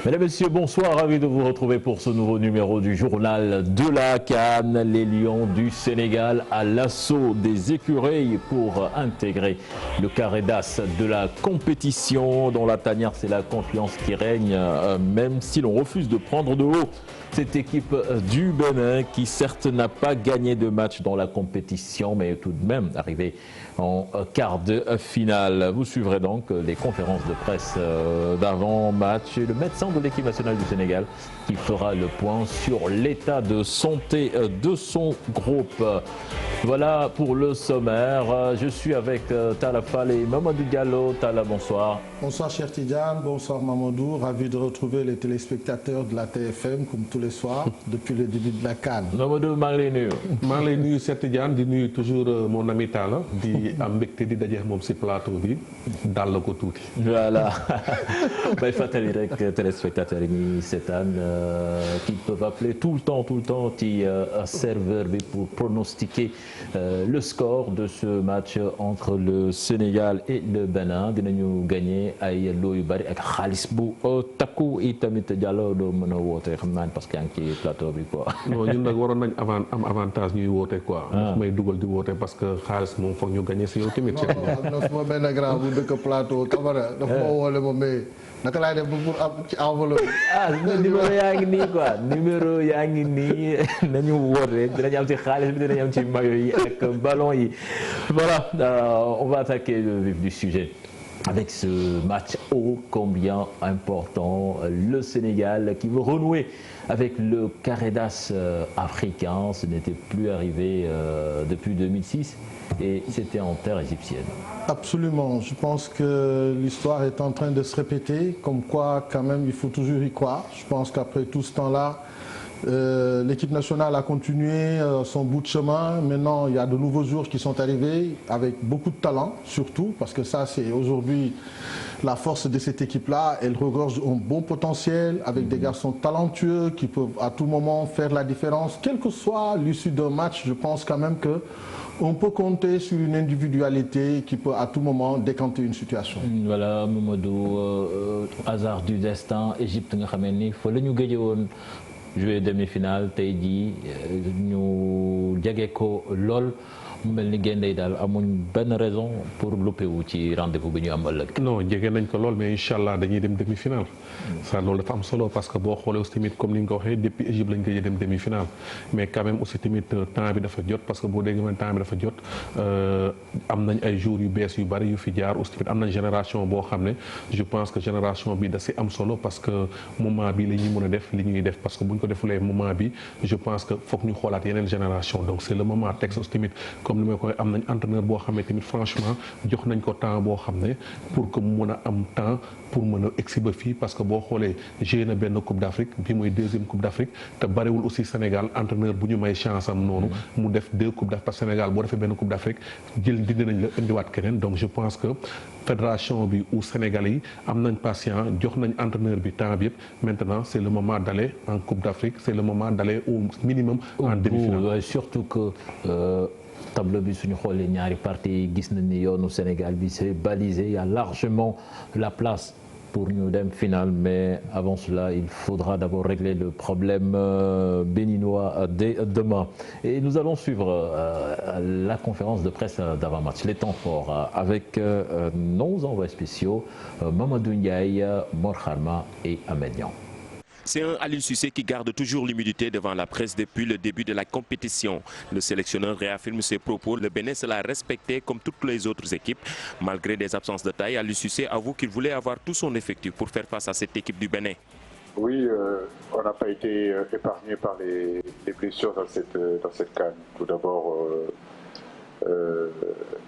Mesdames et messieurs, bonsoir, ravi de vous retrouver pour ce nouveau numéro du journal de la CAN. Les Lions du Sénégal à l'assaut des écureuils pour intégrer le carré d'as de la compétition. Dans la tanière, c'est la confiance qui règne, même si l'on refuse de prendre de haut cette équipe du Bénin qui certes n'a pas gagné de match dans la compétition, mais tout de même arrivé en quart de finale. Vous suivrez donc les conférences de presse d'avant-match et le médecin de l'équipe nationale du Sénégal qui fera le point sur l'état de santé de son groupe. Voilà pour le sommaire. Je suis avec Tala Fall et Mamadou Diallo. Tala, bonsoir. Bonsoir cher Tidiane, bonsoir Mamadou. Ravi de retrouver les téléspectateurs de la TFM comme tous les soirs depuis le début de la CAN. Mamadou, maa ngi lay nuyu. maa ngi lay nuyu Cheikh Tidiane di nuyu toujours mon ami Tala di am mbégte di daje moom si plateau bi dal la ko tuuti. Voilà. Bay fàttali rek téléspectateurs yi ñuy seetaan qui peuvent appeler tout le temps ci serveur bi pour pronostiquer le score de ce match entre le Sénégal et le Bénin. Dinañu gagner ay loo yu bari ak xaalis bu takku i tamit Diallo doo mën a woote xam naa parce que yaa ngi ci plateau bi quoi. non ñun nag waroon nañ am avantage ñuy woote quoi. ndax may dugal di woote parce que xaalis moom foog ñu gagner si yow tamit. non am na suma benn grand bu dëkk plateau Camara dafa ma woole ma mais naka laay def pour am ci enveloppe. numéro yaa ngi nii quoi numéro yaa ngi nii nañu woote dinañ am ci xaalis bi dinañ am ci maillot yi ak ballon yi. Voilà, on va attaquer le vif du sujet. Avec ce match ô combien important, le Sénégal qui veut renouer avec le carré d'as africain. Ce n'était plus arrivé depuis 2006 et c'était en terre égyptienne. Absolument, je pense que l'histoire est en train de se répéter, comme quoi quand même il faut toujours y croire. Je pense qu'après tout ce temps-là, l'équipe nationale a continué son bout de chemin. Maintenant, il y a de nouveaux joueurs qui sont arrivés avec beaucoup de talent, surtout, parce que ça, c'est aujourd'hui la force de cette équipe-là. Elle regorge un bon potentiel, avec des garçons talentueux qui peuvent à tout moment faire la différence. Quelle que soit l'issue d'un match, je pense quand même que on peut compter sur une individualité qui peut à tout moment décanter une situation. Voilà, Mamadou, hasard du destin, Égypte nga xamee ni fa la ñu gëj woon jouer demi-finale tey jii ñu jege ko lool mu mel ni gaynde yi daal amuñ benn raison pour louper wu ci rendez-vous bi ñu am ëllëg. non jege nañ ko lool mais incha allah dañuy dem demi-finale. ça loolu dafa am solo parce que boo xoolee aussi tamit comme ni nga ko waxee depuis Égypte lañ koy dem demi-finale mais quand même aussi tamit temps bi dafa jot parce que boo déggee temps bi dafa jot am nañ ay jours yu bees yu bari yu fi jaar aussi tamit am nañ génération boo xam ne je pense que génération bi da si am solo parce que moment bi la ñuy mën a def li ñuy def parce que bu ñu ko defulee moment bi je pense que foog ñu xoolaat yeneen génération donc c'est le moment texte aussi tamit comme ni ma koy am nañ entraîneur boo xam ne tamit franchement jox nañ ko temps boo xam ne pour que mu mën a am temps pour mën a exhiber fii parce que boo xoolee joué na benn coupe d'Afrique bi mooy deuxième coupe d'Afrique te bariwul aussi Sénégal entraîneur bu ñu may chance am noonu mu def deux coupes d'Afrique parce que Sénégal boo defee benn coupe d'Afrique jël dindi nañ la indiwaat keneen donc je pense que fédération bi ou Sénégalais yi am nañ patient jox nañ entraîneur bi temps bi yëpp maintenant c'est le moment d'aller en coupe d'Afrique c'est le moment d'aller au minimum en demi-finale. Surtout que tableau bi suñu xoolee ñaari parti yi gis nañ ni yoonu Sénégal bi c'est balisé, il y a largement la place pour ñu dem finale, mais avant cela il faudra d'abord régler le problème béninois dès demain. Et nous allons suivre la conférence de presse d'avant-match, les temps forts avec nos envoyés spéciaux Mamadou Ndiaye, Mor Kharma et Ahmed Niang. C'est un Aliou Cissé qui garde toujours l'humilité devant la presse depuis le début de la compétition. Le sélectionneur réaffirme ses propos. Le Bénin se l'a respecté comme toutes les autres équipes. Malgré des absences de taille, Aliou Cissé avoue qu'il voulait avoir tout son effectif pour faire face à cette équipe du Bénin. Oui, on n'a pas été épargné par les blessures dans cette CAN. Tout d'abord,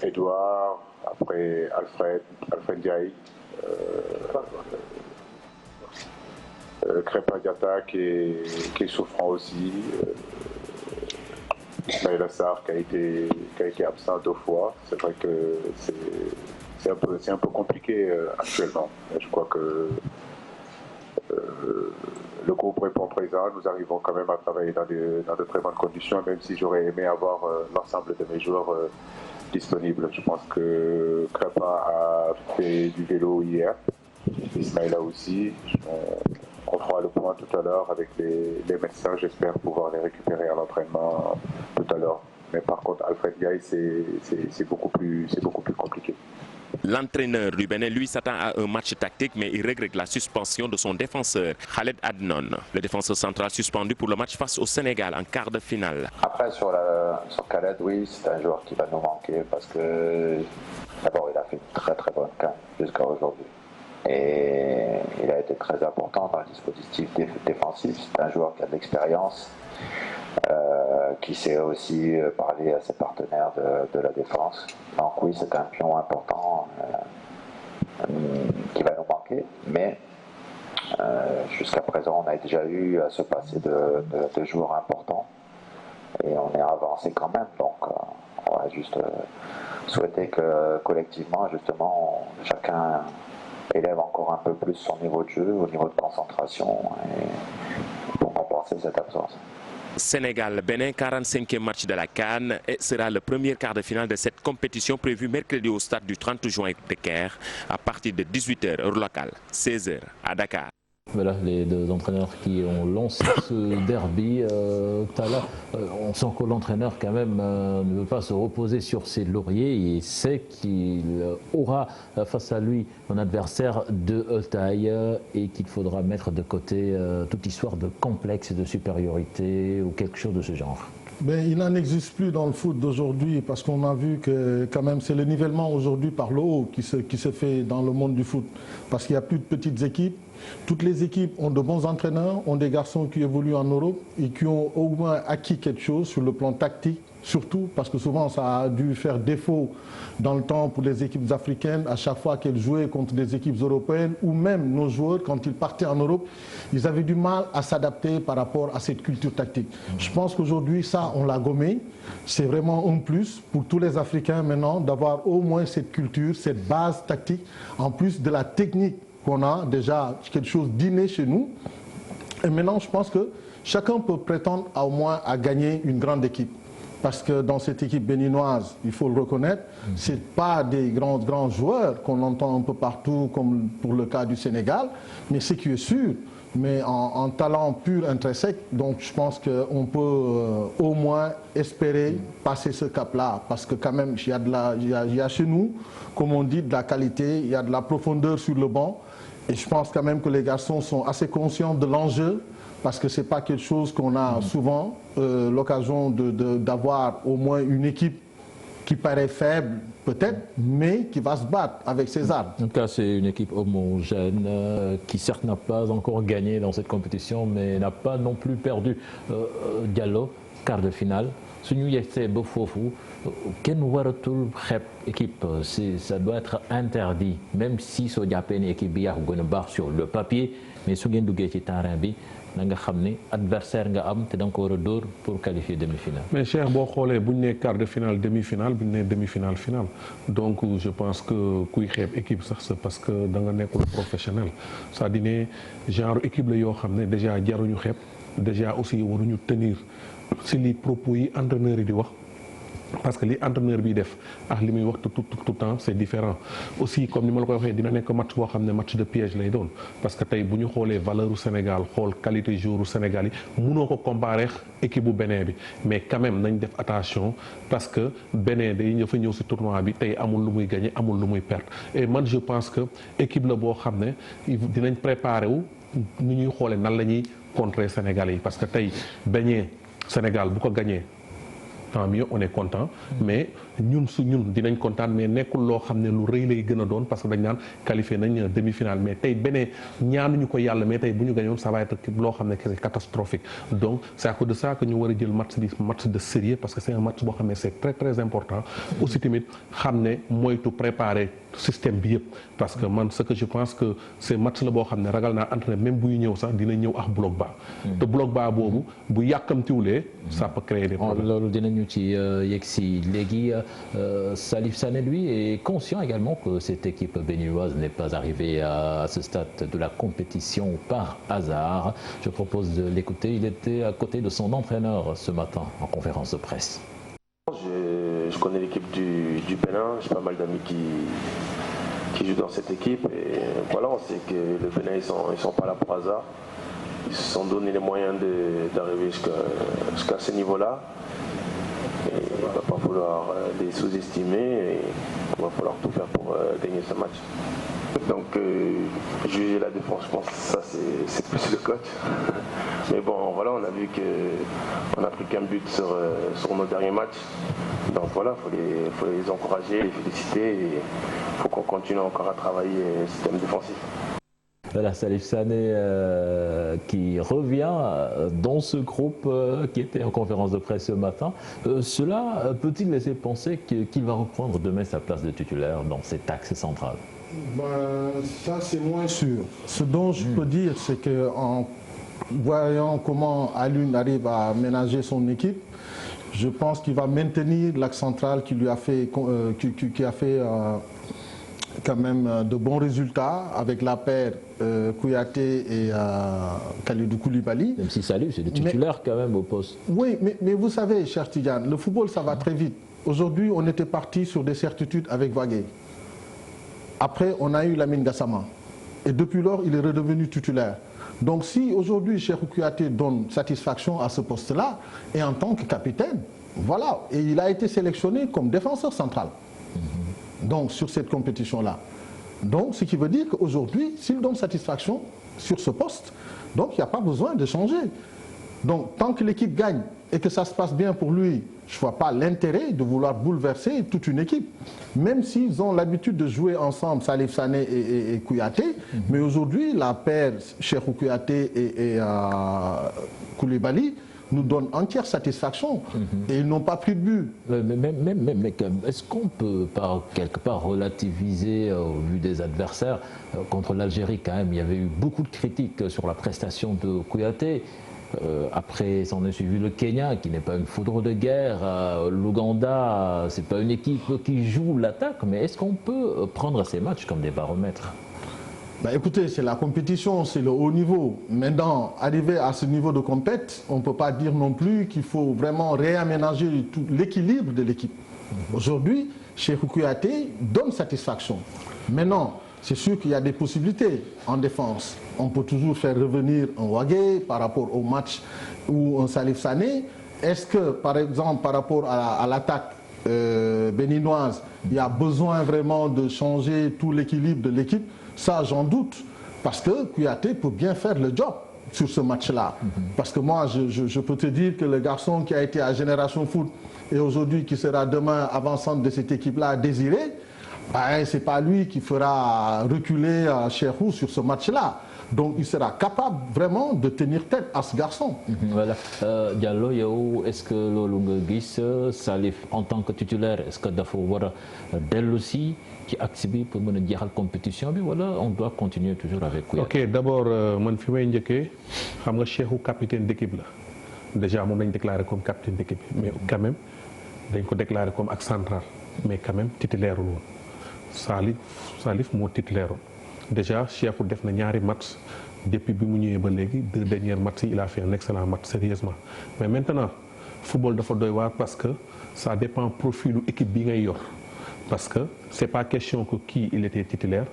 Edouard, après Alfred Ndiaye. Crépin Diatta qui est souffrant aussi, Ismaïla Sarr qui a été absent 2 fois. C'est vrai que c'est un peu compliqué actuellement. Je crois que le groupe répond présent. Nous arrivons quand même à travailler dans de très bonnes conditions, même si j'aurais aimé avoir l'ensemble de mes joueurs disponibles. Je pense que Crépin a fait du vélo hier, Ismaïla aussi. on fera le point tout à l'heure avec les médecins. J'espère pouvoir les récupérer à l'entraînement tout à l'heure. Mais par contre, Alfred Ndiaye, c'est beaucoup plus compliqué. L'entraîneur du Bénin, lui, s'attend à un match tactique, mais il regrette la suspension de son défenseur, Khaled Adnon. Le défenseur central suspendu pour le match face au Sénégal en quart de finale. Après, sur Khaled, oui, c'est un joueur qui va nous manquer parce que d'abord, il a fait une très bonne CAN jusqu'à aujourd'hui. Et il a été très important dans le dispositif défensif. C'est un joueur qui a de l'expérience, qui sait aussi parler à ses partenaires de la défense. Donc oui, c'est un pion important qui va nous manquer, mais jusqu'à présent, on a déjà eu à se passer de joueurs importants et on est avancé quand même. Donc on va juste souhaiter que collectivement, justement, chacun élève encore un peu plus son niveau de jeu, au niveau de concentration, et pour compenser cette absence. Sénégal-Bénin, 45e match de la CAN, et sera le premier quart de finale de cette compétition prévue mercredi au stade du 30 juin de Caire à partir de 18h heure locale, 16h à Dakar. Voilà les deux entraîneurs qui ont lancé ce derby. Talla, on sent que l'entraîneur quand même ne veut pas se reposer sur ses lauriers et sait qu'il aura face à lui un adversaire de taille et qu'il faudra mettre de côté toute histoire de complexe, de supériorité ou quelque chose de ce genre. Mais il n'en existe plus dans le foot d'aujourd'hui parce qu'on a vu que quand même c'est le nivellement aujourd'hui par le haut qui se fait dans le monde du foot. Parce qu'il n'y a plus de petites équipes. Toutes les équipes ont de bons entraîneurs, ont des garçons qui évoluent en Europe et qui ont au moins acquis quelque chose sur le plan tactique. Surtout parce que souvent ça a dû faire défaut dans le temps pour les équipes africaines à chaque fois qu'elles jouaient contre des équipes européennes ou même nos joueurs quand ils partaient en Europe, ils avaient du mal à s'adapter par rapport à cette culture tactique. Je pense qu'aujourd'hui ça on l'a gommé, c'est vraiment un plus pour tous les Africains maintenant d'avoir au moins cette culture, cette base tactique en plus de la technique qu'on a déjà quelque chose d'inné chez nous. Et maintenant je pense que chacun peut prétendre au moins à gagner une grande équipe. Parce que dans cette équipe béninoise, il faut le reconnaître, ce n'est pas des grands joueurs qu'on entend un peu partout, comme pour le cas du Sénégal, mais ce qui est sûr, mais en talent pur, intrinsèque. Donc je pense qu'on peut au moins espérer passer ce cap-là, parce que quand même, il y a chez nous, comme on dit, de la qualité, il y a de la profondeur sur le banc, et je pense quand même que les garçons sont assez conscients de l'enjeu, parce que ce n'est pas quelque chose qu'on a souvent l'occasion d'avoir au moins une équipe qui paraît faible, peut-être, mais qui va se battre avec ses armes. En tout cas, c'est une équipe homogène qui certes n'a pas encore gagné dans cette compétition, mais n'a pas non plus perdu. Diallo, quart de finale. Suñu yegsee ba foofu kenn waratul xeeb équipe, ça doit être interdit, même si soo jàppee ne équipe bi yaa ko gën a baax sur le papier, mais su ngeen duggee ci terrain bi na nga xam ne adversaire nga am te da nga ko war a dóor pour qualifier demi-finale. mais Cheikh boo xoolee bu ñu nee quart de finale demi-finale bu ñu nee demi-finale finale donc je pense que kuy xeeb équipe sax c'est parce que da nga nekkul professionnel c'est-à-dire ne genre équipe la yoo xam ne déjà jaruñu xeeb déjà aussi waruñu tenir si li propos yi entraîneur yi di wax. parce que li entraîneur bi def ak li muy wax tout temps c'est différent aussi comme ni ma la koy waxee dina nekk match boo xam ne match de piège lay doon parce que tey bu ñu xoolee valeur u Sénégal xool qualité joueur u Sénégal yi mënoo ko comparer équipe bu Bénin bi mais quand même nañ def attention parce que Bénin day dafa ñëw si tournoi bi tey amul lu muy gagner amul lu muy perdre et man je pense que équipe la boo xam ne dinañ préparer wu nu ñuy xoolee nan la ñuy contrer Sénégalais yi parce que tey Bénin Sénégal bu ko gagner tant mieux on est content mais ñun dinañ kontaan mais nekkul loo xam ne lu rëy lay gën a doon parce que dañ naan qualifié nañ demi-finale mais tey beneen ñaanuñu ko yàlla mais tey bu ñu gañoon ça va être loo xam ne c'est catastrophique donc c'est à cause de ça que ñu war a jël match de sérieux parce que c'est un match boo xam ne c'est très très important aussi tamit xam ne moytu préparer système bi yëpp parce que man ce que je pense que c'est match la boo xam ne ragal naa entraîneur même buy ñëw sax dina ñëw ak bloc bas te bloc bas boobu bu yàkkamtiwulee ça peut créer des problèmes. loolu dinañu ci yegg si léegi Salif Sané lui est conscient également que cette équipe béninoise n'est pas arrivée à ce stade de la compétition par hasard. Je propose de l'écouter, il était à côté de son entraîneur ce matin en conférence de presse. Je connais l'équipe du Bénin, j'ai pas mal d'amis qui jouent dans cette équipe. Et voilà, on sait que le Bénin, ils sont pas là pour hasard. Ils se sont donné les moyens d'arriver jusqu'à ce niveau-là. Et il ne va pas falloir les sous-estimer et il va falloir tout faire pour gagner ce match. Donc juger la défense, je pense que ça c'est plus le coach. Mais bon, voilà, on a vu qu'on a pris qu'un but sur nos derniers matchs. Donc voilà, il faut les encourager, les féliciter et il faut qu'on continue encore à travailler le système défensif. Voilà, Salif Sané qui revient dans ce groupe qui était en conférence de presse ce matin. Cela peut-il laisser penser qu'il va reprendre demain sa place de titulaire dans cet axe central? Ça, c'est moins sûr. Ce dont je peux dire, c'est qu'en voyant comment Alioune arrive à ménager son équipe, je pense qu'il va maintenir l'axe central qui lui a fait, qui a fait quand même de bons résultats avec la paire Kouyaté et Kalidou Koulibaly. Même si Salif, c'est le titulaire quand même au poste. Oui, mais vous savez, cher Tidiane, le football, ça va très vite. Aujourd'hui, on était parti sur des certitudes avec Wagué. Après, on a eu Lamine Gassama. Et depuis lors, il est redevenu titulaire. Donc si aujourd'hui, Cheikhou Kouyaté donne satisfaction à ce poste-là, et en tant que capitaine, voilà. Et il a été sélectionné comme défenseur central. Donc sur cette compétition-là. Donc ce qui veut dire qu'aujourd'hui, s'il donne satisfaction sur ce poste, donc il n'y a pas besoin de changer. Donc tant que l'équipe gagne et que ça se passe bien pour lui, je ne vois pas l'intérêt de vouloir bouleverser toute une équipe. Même s'ils ont l'habitude de jouer ensemble, Salif Sané et Kouyaté, mais aujourd'hui, la paire Cheikhou Kouyaté et Koulibaly nous donne entière satisfaction. Et ils n'ont pas pris de but. Mais est-ce qu'on peut quelque part relativiser au vu des adversaires? Contre l'Algérie, quand même, il y avait eu beaucoup de critiques sur la prestation de Kouyaté. Après, s'en est suivi le Kenya, qui n'est pas une foudre de guerre. L'Ouganda, c'est pas une équipe qui joue l'attaque. Mais est-ce qu'on peut prendre ces matchs comme des baromètres? Écoutez, c'est la compétition, c'est le haut niveau. Maintenant, arriver à ce niveau de compète, on ne peut pas dire non plus qu'il faut vraiment réaménager tout l'équilibre de l'équipe. Aujourd'hui, Cheikhou Kouyaté donne satisfaction. Maintenant, c'est sûr qu'il y a des possibilités en défense. On peut toujours faire revenir un Wagué par rapport au match ou un Salif Sané. Est-ce que, par exemple, par rapport à l'attaque béninoise, il y a besoin vraiment de changer tout l'équilibre de l'équipe? Ça, j'en doute, parce que Kouyaté peut bien faire le job sur ce match-là. Parce que moi, je peux te dire que le garçon qui a été à Génération Foot et aujourd'hui qui sera demain avant-centre de cette équipe-là, Désiré, ce n'est pas lui qui fera reculer Cheikhou sur ce match-là. Donc il sera capable vraiment de tenir tête à ce garçon. Voilà. Diallo, est-ce que Lolungagis, Salif en tant que titulaire, est-ce que dafa war dellu si ci axe bi pour mën a jeexal compétition bi wala on doit continuer toujours avec Kouyaté? Ok, d'abord man fi may njëkkee xam nga Cheikhou capitaine d'équipe la déjà moom lañ déclaré comme capitaine d'équipe mais quand même dañ ko déclaré comme axe central mais quand même titulaire woon Salif moo titulaire woon. Déjà Cheikhou def na ñaari match depuis bi mu ñëwee ba léegi 2 derniers matchs il a fait un excellent match sérieusement mais maintenant football dafa doy waar parce que ça dépend profilu équipe bi ngay yor parce que c'est pas question que kii il était titulaire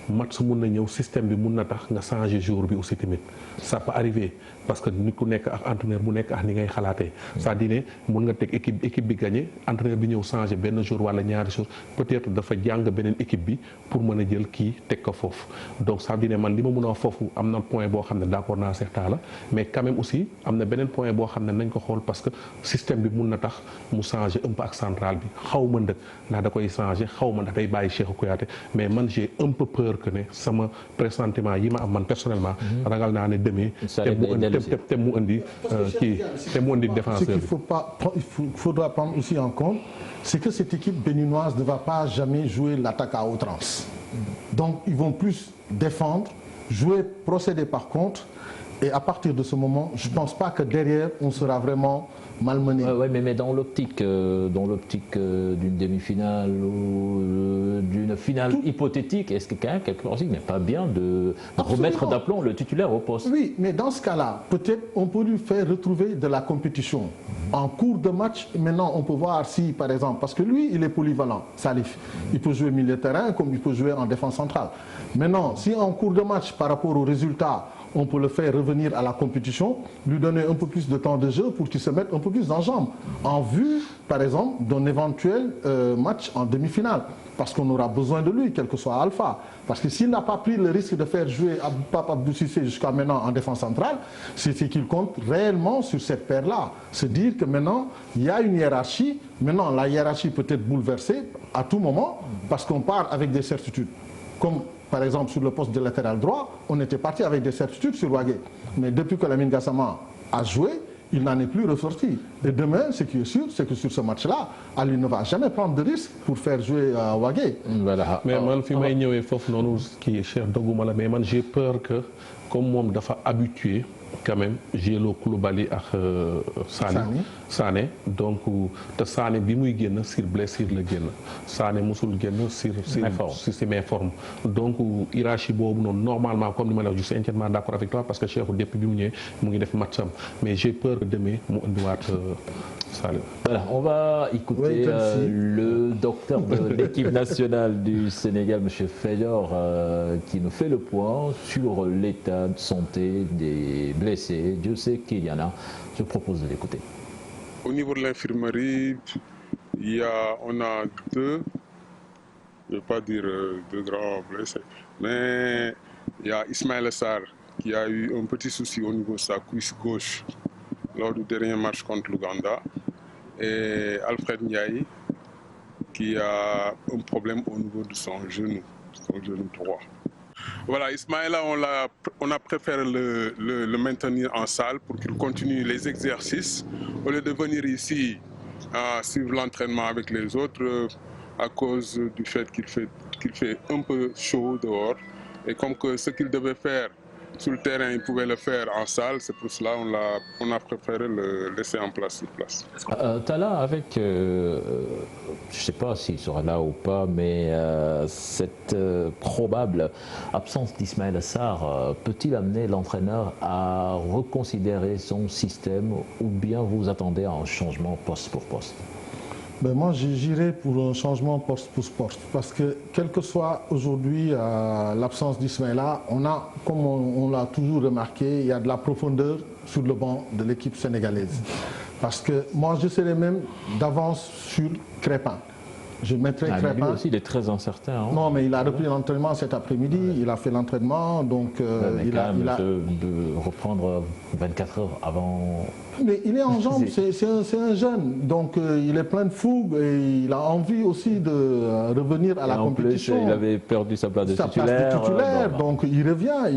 match mun na ñëw système bi mun na tax nga changer jour bi aussi tamit ça peut arriver parce que nit ku nekk ak entraîneur bu nekk ak ni ngay xalaatee c'est-à-dire ne mun nga teg équipe bi gagné entraîneur bi ñëw changer benn jour wala ñaari jour peut-être dafa jàng beneen équipe bi pour mën a jël kii teg ko foofu donc ça veut dire ne man li ma mën a wax foofu am na point boo xam ne d'accord naa certain la mais quand même aussi am na beneen point boo xam ne nañ ko xool parce que système bi mun na tax mu changer un peu ak central bi xaw ma ndëkk ndax da koy changer xaw ma ndax day bàyyi Cheikhou Kouyaté mais man j'ai un peu peur que ne sama pressentiment yi ma am man personnellement ragal naa ne demee te mu indi défenseur. Ce qu'il faudra prendre aussi en compte, c'est que cette équipe béninoise ne va pas jamais jouer l'attaque à outrance. Donc ils vont plus défendre, jouer, procéder par contre Et à partir de ce moment, je ne pense pas que derrière, on sera vraiment malmené. Oui, mais dans l'optique d'une demi-finale ou d'une finale hypothétique, est-ce que quand même, quelque chose n'est pas bien de remettre d'aplomb le titulaire au poste? Oui, mais dans ce cas-là, peut-être on peut lui faire retrouver de la compétition. En cours de match, maintenant, on peut voir si, par exemple, parce que lui, il est polyvalent, Salif. Il peut jouer milieu de terrain comme il peut jouer en défense centrale. Maintenant, si en cours de match, par rapport aux résultats, on peut le faire revenir à la compétition, lui donner un peu plus de temps de jeu pour qu'il se mette un peu plus en jambes, en vue, par exemple, d'un éventuel match en demi-finale. Parce qu'on aura besoin de lui, quel que soit Alpha. Parce que s'il n'a pas pris le risque de faire jouer Pape Abdou Cissé jusqu'à maintenant en défense centrale, c'est qu'il compte réellement sur cette paire-là. Se dire que maintenant, il y a une hiérarchie. Maintenant, la hiérarchie peut être bouleversée à tout moment, parce qu'on part avec des certitudes. Comme par exemple sur le poste de latéral droit, on était parti avec des certitudes sur Wagué. Mais depuis que Lamine Gassama a joué, il n'en est plus ressorti. Et demain, ce qui est sûr, c'est que sur ce match-là, Ali ne va jamais prendre de risque pour faire jouer Wagué. Voilà. Mais moi, j'ai peur que, comme moi, je suis habitué, quand même, j'ai le Koulibaly avec Sané. Donc, Sané, il est sur blessure. Sané, il sur ses mêmes formes. Donc, Irachi, normalement, comme je suis entièrement d'accord avec toi, parce que je suis depuis le match. Mais j'ai peur que demain, il doit être Sané. Voilà, on va écouter le docteur de l'équipe nationale du Sénégal, M. Fedor, qui nous fait le point sur l'état de santé des blessés. Dieu sait qu'il y en a. Je propose de l'écouter. Au niveau de l'infirmerie, on a deux, je ne vais pas dire deux grands blessés, mais il y a Ismaël Sarr qui a eu un petit souci au niveau de sa cuisse gauche lors du dernier match contre l'Ouganda, et Alfred Ndiaye qui a un problème au niveau de son genou droit. Voilà, Ismaïla, on a préféré le maintenir en salle pour qu'il continue les exercices au lieu de venir ici suivre l'entraînement avec les autres à cause du fait qu'il fait un peu chaud dehors. Et comme que ce qu'il devait faire sur le terrain, il pouvait le faire en salle, c'est pour cela qu'on a préféré le laisser en place sur place. Tala, avec, je ne sais pas s'il sera là ou pas, mais cette probable absence d'Ismaël Sarr, peut-il amener l'entraîneur à reconsidérer son système, ou bien vous attendez à un changement poste pour poste? Ben moi, j'irai pour un changement poste pour poste, parce que quelle que soit aujourd'hui l'absence d'Ismaïla, comme on l'a toujours remarqué, il y a de la profondeur sur le banc de l'équipe sénégalaise. Parce que moi, je serais même d'avance sur Crépin. Je mettrai Crépin. Lui aussi, il est très incertain. Hein. Non, mais il a repris l'entraînement cet après-midi, il a fait l'entraînement, donc il a de reprendre 24 heures avant. Mais il est en jambes, c'est un jeune, donc il est plein de fougue et il a envie aussi de revenir à la compétition. En plus, il avait perdu sa place de titulaire. Donc il revient,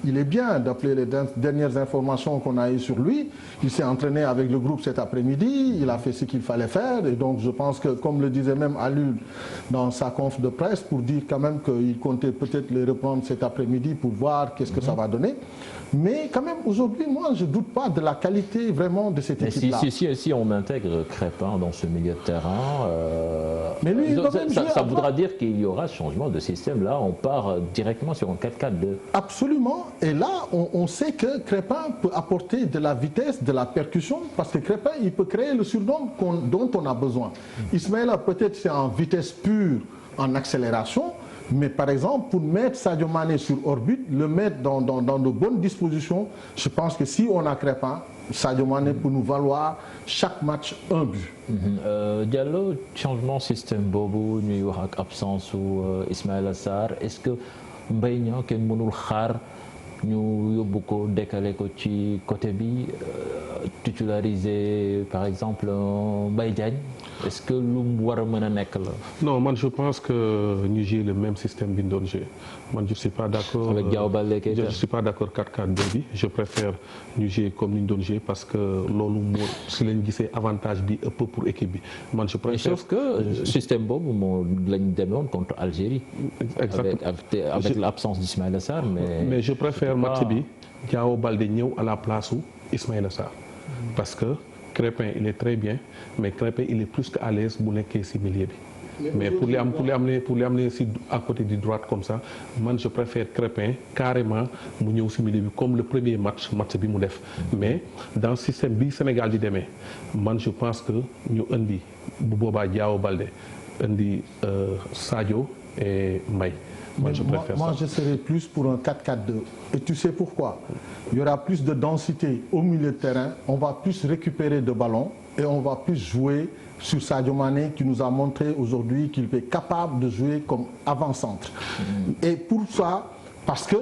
il est bien d'appeler les dernières informations qu'on a eues sur lui. Il s'est entraîné avec le groupe cet après-midi, il a fait ce qu'il fallait faire, et donc je pense que, comme le disait même Alul dans sa conf de presse, pour dire quand même qu'il comptait peut-être les reprendre cet après-midi pour voir qu'est-ce que ça va donner. Mais quand même, aujourd'hui, moi, je ne doute pas de la qualité vraiment de cette équipe-là. Si on intègre Crépin dans ce milieu de terrain, mais lui, ça voudra dire qu'il y aura ce changement de système. Là, on part directement sur un 4-4-2. Absolument. Et là, on sait que Crépin peut apporter de la vitesse, de la percussion, parce que Crépin, il peut créer le surnombre dont on a besoin. Ismaïla, peut-être c'est en vitesse pure, en accélération. Mais par exemple, pour mettre Sadio Mané sur orbite, le mettre dans de bonnes dispositions, je pense que si on a Crépin, Sadio Mané peut nous valoir chaque match un but. Diallo, changement système bobo, New York absence ou Ismaël Sarr, est-ce que Mbaye Niang kenn mënul xaar ñu yóbbu ko décalé ko ci côté bi titulariser par exemple Mbaye Diagne? Est-ce que lu war a mën a nekk la? Non, man je pense que ñu jouer le même système bi ñu doon jouer. Man je suis pas d'accord avec Diao Baldé Keita. Je suis pas d'accord 4-4-2 bi. Je préfère ñu jouer comme ni ñu doon jouer parce que loolu moo si lañ gisee avantage bi ëpp pour équipe bi. Man je préfère. Sauf que système boobu moo lañ demoon contre Algérie. Exactement. Avec l'absence d'Ismaïla Sarr, mais je préfère match bi Diao Baldé ñëw à la place où Ismaïla Sarr parce que Crépin il est très bien mais Crépin il est plus qu'à l'aise bu nekkee si milieu bi. Mais pour les amener si à côté du droite comme ça man je préfère Crépin carrément mu ñëw si milieu bi comme le premier match bi mu def mais dans système bi Sénégal di demee man je pense que ñu indi bu boobaa Diao Baldé indi Sadio et Mbaye. Moi je serais plus pour un 4-4-2 et tu sais pourquoi? Il y aura plus de densité au milieu de terrain, on va plus récupérer de ballons et on va plus jouer sur Sadio Mané qui nous a montré aujourd'hui qu'il est capable de jouer comme avant-centre. Et pour ça, parce que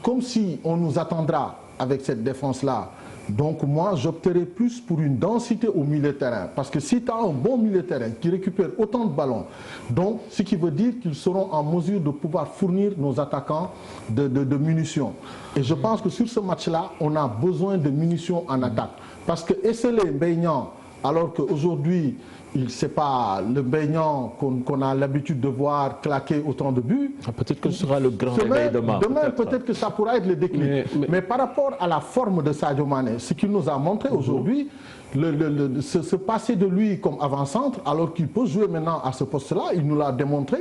comme si on nous attendra avec cette défense-là, donc moi j'opterais plus pour une densité au milieu de terrain. Parce que si tu as un bon milieu de terrain qui récupère autant de ballons, donc ce qui veut dire qu'ils seront en mesure de pouvoir fournir nos attaquants de munitions. Et je pense que sur ce match-là, on a besoin de munitions en attaque. Parce que Essele Mbaye, alors qu'aujourd'hui, c'est pas le baignant qu'on a l'habitude de voir claquer autant de buts. Peut-être que ce sera le grand réveil demain. Demain, peut-être que ça pourra être le déclic. Mais par rapport à la forme de Sadio Mané, ce qu'il nous a montré aujourd'hui, se passer de lui comme avant-centre, alors qu'il peut jouer maintenant à ce poste-là, il nous l'a démontré.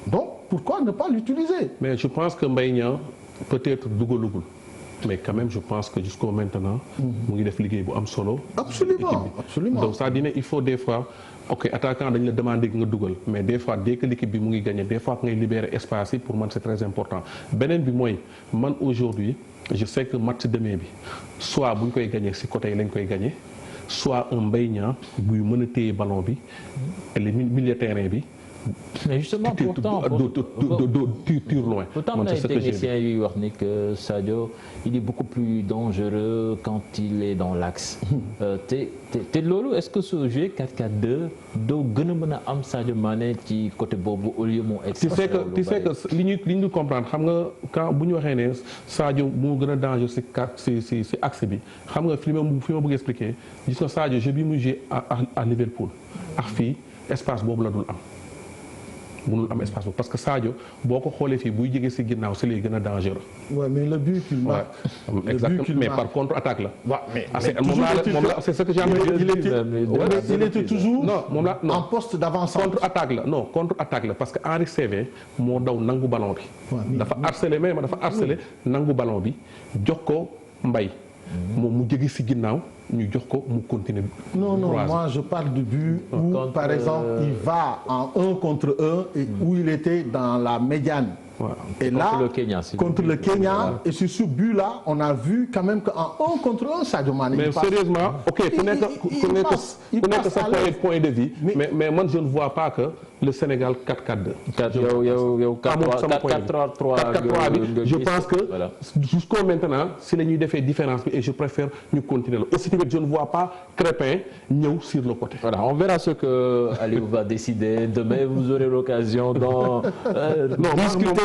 Donc, pourquoi ne pas l'utiliser? Mais je pense que Mbaye peut-être Dougoulougou. Mais quand même, je pense que jusqu'au maintenant, mu ngi def liggéey bu am solo. Absolument, absolument. Donc ça dit il faut des fois, ok attaquant dañ la demander nga dugal, mais des fois dès que l'équipe bi mu ngi gagner, des fois ngay libérer espace pour moi c'est très important. Beneen bi mooy man aujourd'hui, je sais que match demain bi soit bu ñu koy gagner si côté yi lañ koy gagner, soit un Mbaye Niang buy mën a téye ballon bi, le milieu terrain bi. Mais justement, pourtant, loin. Pourtant, on a un technicien qui dit que Sadio, il est beaucoup plus dangereux quand il est dans l'axe. Est-ce que ce jeu 4-4-2 doit gagner am Sadio Mané qui côté bobu au lieu mon ex? Tu sais que li ñu comprendre xam nga quand bu ñu waxee ne Sadio moo gën a dangereux si axe bi xam nga fi ma bëgg expliquer gis nga Sadio jeu bi mu joué à Liverpool ak fii espace boobu la dul am. mënul am espace parce que Sadio boo ko xoolee fii buy jege si ginnaaw si lay gën a dangereux. Ouais, mais le but qu'il marque. Ouais, exactement, mais par contre attaque la. Ouais, mais c'est ce que j'ai envie de dire. Il était toujours non, en poste d'avant-centre. Contre attaque la non contre attaque la parce que Henri Saivet moo daw nangu ballon bi. dafa harcelé mais dafa harcelé nangu ballon bi jox ko Mbaye. moom mu jege si ginnaaw ñu jox ko mu continuer. Non, moi je parle du but où par exemple il va en 1 contre 1 et où il était dans la médiane. Voilà. Et contre là, le Kenya, contre le Kenya, et sur ce but-là, on a vu quand même qu'en 1 contre 1, Sadio Mané. Mais sérieusement, ok, il connaît sa point de vue, mais moi je ne vois pas que le Sénégal 4-4-2. 4-3-3. Je pense que jusqu'à maintenant, c'est la nuit de faire différence et je préfère nous continuer. Aussi, je ne vois pas Crépin nous sur le côté. Voilà, on verra ce que Aliou va décider. Demain, vous aurez l'occasion d'en discuter.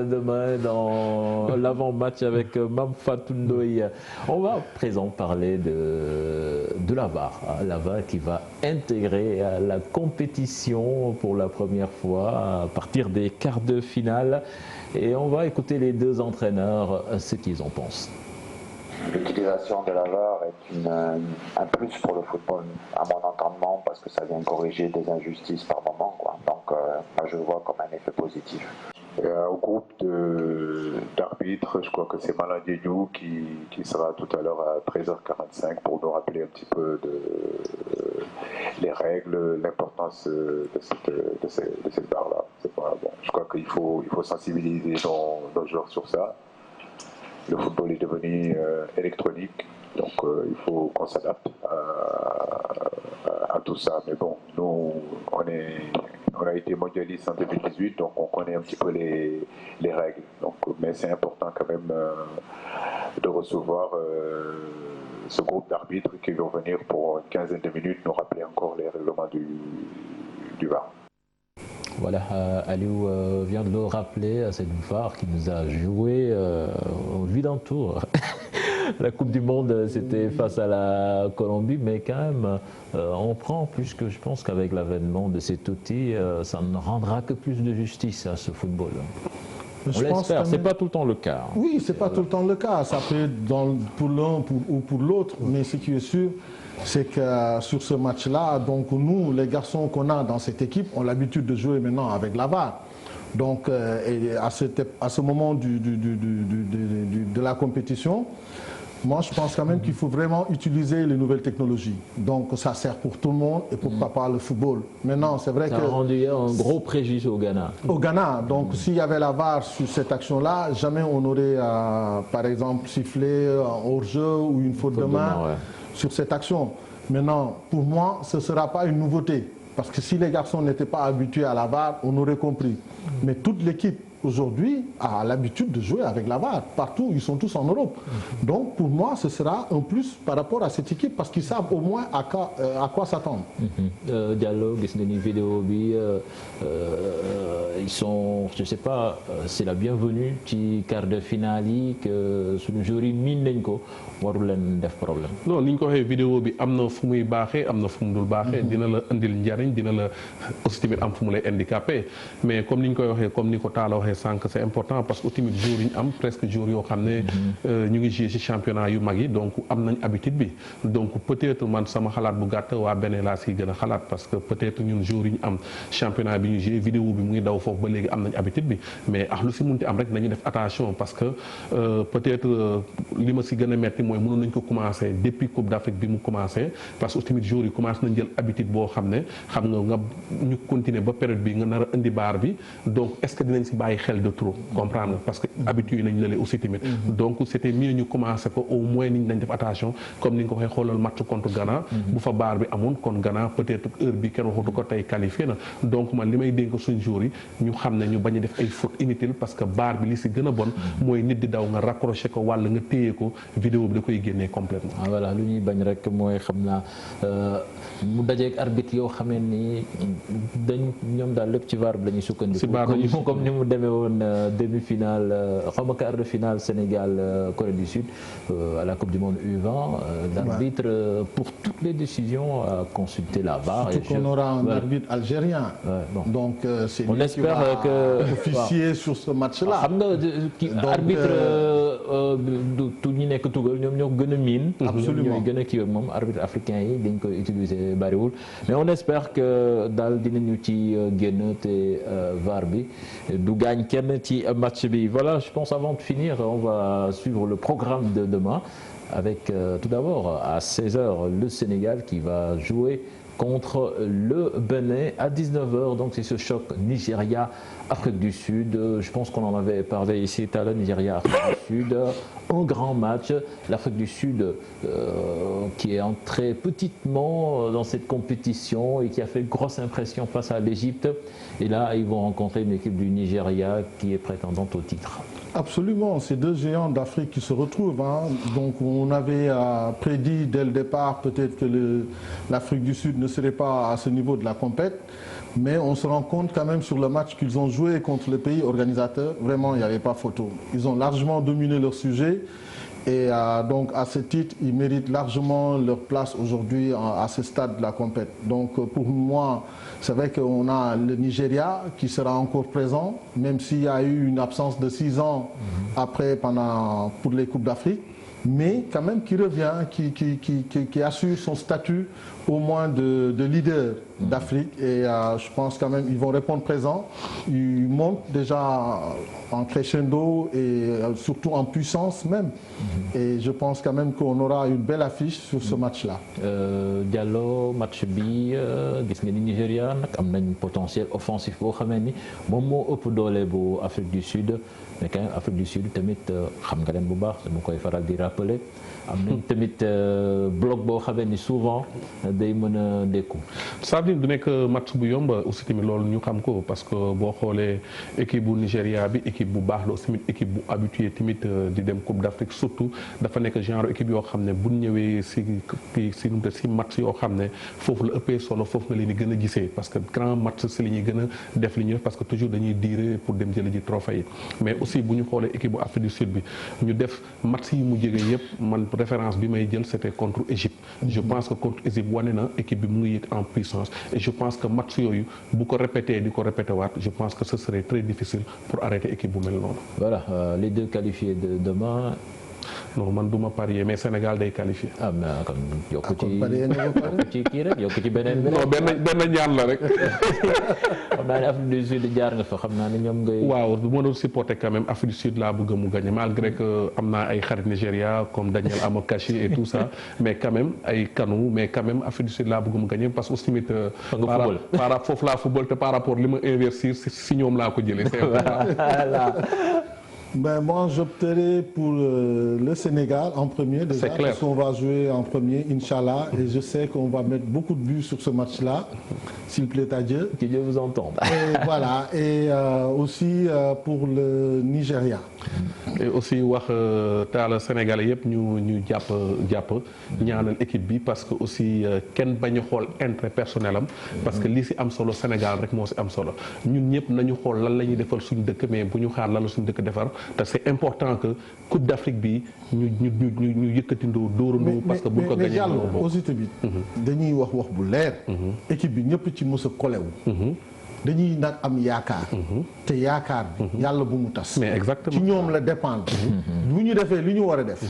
Demain dans l'avant-match avec Mame Fatou Ndoye. On va à présent parler de la VAR. La VAR qui va intégrer la compétition pour la première fois à partir des quarts de finale. Et on va écouter les deux entraîneurs, ce qu'ils en pensent. L'utilisation de la VAR est un plus pour le football, à mon entendement, parce que ça vient corriger des injustices par moment, quoi. Donc, moi, je le vois comme un effet positif. Au groupe d'arbitres, je crois que c'est Malang Diédhiou qui sera tout à l'heure à 13h45 pour nous rappeler un petit peu les règles, l'importance de cette VAR-là. Bon, je crois qu'il faut sensibiliser nos joueurs sur ça. Le football est devenu électronique, donc il faut qu'on s'adapte à tout ça. Mais bon, nous, on a été mondialistes en 2018, donc on connaît un petit peu les règles. Donc, mais c'est important quand même de recevoir ce groupe d'arbitres qui vont venir pour une quinzaine de minutes nous rappeler encore les règlements du VAR. Voilà, Aliou vient de le rappeler, cette VAR qui nous a joué au vide tour. La Coupe du Monde, c'était face à la Colombie, mais quand même, on prend, puisque je pense qu'avec l'avènement de cet outil, ça ne rendra que plus de justice à ce football. On l'espère, c'est pas tout le temps le cas. Oui, c'est pas tout le temps le cas. Ça peut être pour l'un ou pour l'autre, mais ce qui est sûr, c'est que sur ce match-là, donc nous, les garçons qu'on a dans cette équipe, ont l'habitude de jouer maintenant avec la VAR. Donc, à ce moment de la compétition, moi, je pense quand même qu'il faut vraiment utiliser les nouvelles technologies. Donc, ça sert pour tout le monde et pourquoi pas le football. Maintenant, c'est vrai que... Ça a rendu un gros préjudice au Ghana. Au Ghana. Donc, s'il y avait la VAR sur cette action-là, jamais on aurait, par exemple, sifflé un hors-jeu ou une faute de main sur cette action. Maintenant, pour moi, ce ne sera pas une nouveauté. Parce que si les garçons n'étaient pas habitués à la VAR, on aurait compris. Mais toute l'équipe aujourd'hui a l'habitude de jouer avec la VAR. Partout, ils sont tous en Europe. Donc pour moi, ce sera un plus par rapport à cette équipe parce qu'ils savent au moins à quoi s'attendre. Diallo, gis nga ni vidéo bi ils sont, je sais pas, c'est la bienvenue ci quart de finale yi que suñu joueurs yi miin nañ ko warul leen def problème. non ni ñu ko waxee vidéo bi am na fu muy baaxee am na fu mu dul baaxee. dina la indil njariñ dina la aussi tamit am fu mu lay handicapé mais comme ni ñu koy waxee comme ni ko Talla waxee sànq c'est important parce que tamit jour yi ñu am presque jour yoo xam ne ñu ngi jouer ci championnat yu mag yi donc am nañ habitude bi donc peut-être man sama xalaat bu gàtt waa beneen laa si gën a xalaat parce que peut-être ñun jour yi ñu am championnat bi ñu jouer vidéo bi mu ngi daw foofu ba léegi am nañ habitude bi mais lu si munti am rek nañu def attention parce que peut-être li ma si gën a metti mooy mënoon nañ ko commencer depuis Coupe d'Afrique bi mu commencé parce que tamit jour yi commencé nañ jël habitude boo xam ne xam nga ñu continuer ba période bi nga nar a indi baar bi donc est-ce que dinañ si bàyyi xel de trop comprendre parce que habitude yi nañ lële aussi tamit donc c'était mieux ñu commencer ko au moins niñ nañ def attention comme ni nga ko waxee xoolal match contre Ghana bu fa baar bi amoon kon Ghana peut-être heure bi kenn waxatu ko tey qualifié na donc man li may dénk suñ jour yi ñu xam ne ñu bañ a def ay fautes inutiles parce que baar bi li si gën a bon mooy nit di daw nga raccroché ko walla nga téye ko vidéo bi da koy génnee complètement voilà lu ñuy bañ rek mooy xam naa mu dajeek arbitre yoo xamee ni ñoom daal lépp ci VAR bi la ñuy sukkandiku comme ni mu demee woon demi-finale xaw ma quart de finale Sénégal Corée du Sud à la Coupe du Monde U20 l'arbitre pour toutes les décisions a consulté la VAR. Surtout qu'on aura un arbitre algérien. Donc c'est on espère que officier sur ce match-là. xam nga arbitre tu ñu nekk tugal ñoom ñoo gën a miin. absolument ñooy gën a kii ak moom arbitre africain yi dañ koy utiliser bariwul mais on espère que daal dinañu ci génn te VAR bi du gaañ kenn ci match bi. Voilà, je pense avant de finir, on va suivre le programme de demain avec tout d'abord à 16h le Sénégal qui va jouer contre le Bénin à 19h. Donc c'est ce choc Nigeria-Afrique du Sud. Je pense qu'on en avait parlé ici tout à l'heure, Nigeria-Afrique du Sud. Un grand match. L'Afrique du Sud qui est entrée petitement dans cette compétition et qui a fait une grosse impression face à l'Égypte. Et là, ils vont rencontrer une équipe du Nigeria qui est prétendante au titre. Absolument, c'est deux géants d'Afrique qui se retrouvent. Donc on avait prédit dès le départ peut-être que l'Afrique du Sud ne serait pas à ce niveau de la compète. Mais on se rend compte quand même sur le match qu'ils ont joué contre le pays organisateur, vraiment il n'y avait pas photo. Ils ont largement dominé leur sujet et donc à ce titre, ils méritent largement leur place aujourd'hui à ce stade de la compète. Donc pour moi, c'est vrai qu'on a le Nigeria qui sera encore présent, même s'il y a eu une absence de 6 ans après pour les Coupes d'Afrique, mais quand même qui revient, qui assure son statut au moins de leader d'Afrique et je pense quand même ils vont répondre présent. Ils montent déjà en crescendo et surtout en puissance même. Et je pense quand même qu'on aura une belle affiche sur ce match-là. Diallo match bi gis nga ni Nigeria nag am nañ potentiel offensif boo xamee ni moom moo ëpp doole bu Afrique du Sud mais quand même Afrique du Sud tamit xam nga leen bu baax dama koy faral di rappeler am nañ tamit bloc boo xamee ni souvent day mën a dékku. ça veut dire du nekk match bu yomb aussi tamit loolu ñu xam ko parce que boo xoolee équipe bu Nigéria bi équipe bu baax la aussi tamit équipe bu habitué tamit di dem Coupe d'Afrique surtout dafa nekk genre équipe yoo xam ne bu ñëwee si match yoo xam ne foofu la ëppee solo foofu nga leen di gën a gisee parce que grand match si la ñuy gën a def li ñuy def parce que toujours dañuy diire pour dem jëli ji trophée yi mais aussi bu ñu xoolee équipe bu Afrique du Sud bi ñu def match yi mu jege yëpp man référence bi may jël c'était contre Égypte. Je pense que contre Égypte wane wane na équipe bi mu ngi yëg en puissance et je pense que match yooyu bu ko répété di ko répété waat je pense que ce serait très difficile pour arrêter équipe bu mel noonu. Voilà, les deux qualifiés de demain. non man du ma parier mais Sénégal day qualifié. ah mais kon yokku ci kii rek yokku ci beneen bi. non benn ñaan la rek. xam naa ne Afrique du Sud jaar nga fa xam naa ne ñoom ngay. waaw bu ma doon supporter quand même Afrique du Sud laa bëgg mu gagner malgré que am naa ay xarit Nigéria comme Daniel Amokachi et tout ça mais quand même ay Kanu mais quand même Afrique du Sud laa bëgg mu gagner parce que aussi tamit. par foofu laa football te par rapport li ma investir si ñoom laa ko jëlee. voilà. Ben moi j'opterai pour le Sénégal en premier déjà parce qu'on va jouer en premier Inch'Allah et je sais qu'on va mettre beaucoup de buts sur ce match-là s'il plaît à Dieu. Que Dieu vous entende. Et voilà et aussi pour le Nigeria. Et aussi wax taal Sénégalais yëpp ñu jàpp ñaanal équipe bi parce que aussi kenn bañ a xool intérêt personnel am parce que li si am solo Sénégal rek moo si am solo ñun ñëpp nañu xool lan la ñuy defal suñu dëkk mais bu ñu xaar lan la suñu dëkk defar te c'est important que Coupe d'Afrique bi ñu yëkkatindoo dóorandoo parce que buñ ko gagné aussi tamit dañuy wax bu leer équipe bi ñëpp ci mës a kolewu dañuy nag am yaakaar te yaakaar bi yàlla bu mu tas mais exactement ci ñoom la dépendre bu ñu defee li ñu war a def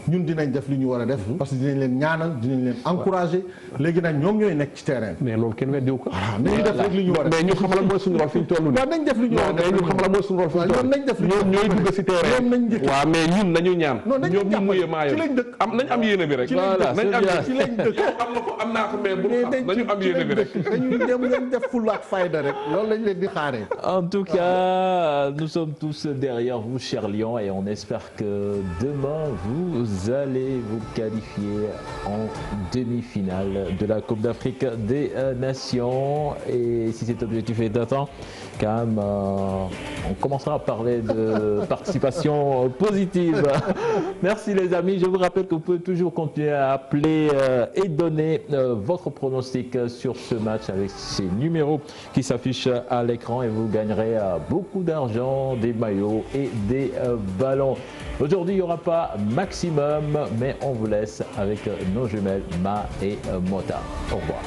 ñun dinañ def li ñu war a def parce que dinañ leen ñaanal dinañ leen encourager léegi nag ñoom ñooy nekk ci terrain mais loolu kenn weddiwu ko nañu def rek li ñu war a def mais ñu xam la mooy suñu rôle fi ñu toll nii waaw nañ def li ñu war a def ñu xam la mooy suñu rôle fi ñu toll nañ def li ñoom ñooy dugg si terrain waaw mais ñun nañu ñaan ñoom ñu muyee maayo ci lañ dëkk nañ am yéene bi rek nañ am ci lañ dëkk am na ko am naa ko mais bu nañu am yéene bi rek dañu dem leen def fulla ak fayda rek loolu lañ leen di xaaree. En tout cas, nous sommes tous derrière vous, chers Lions, et on espère que demain, vous allez vous qualifier en demi-finale de la Coupe d'Afrique des Nations. Et si cet objectif est atteint, quand même, on commencera à parler de participation positive. Merci les amis. Je vous rappelle que vous pouvez toujours continuer à appeler et donner votre pronostic sur ce match avec ces numéros qui s'affichent à l'écran et vous gagnerez beaucoup d'argent, des maillots et des ballons. Aujourd'hui, il n'y aura pas maximum, mais on vous laisse avec nos jumelles Ma et Mota. Au revoir.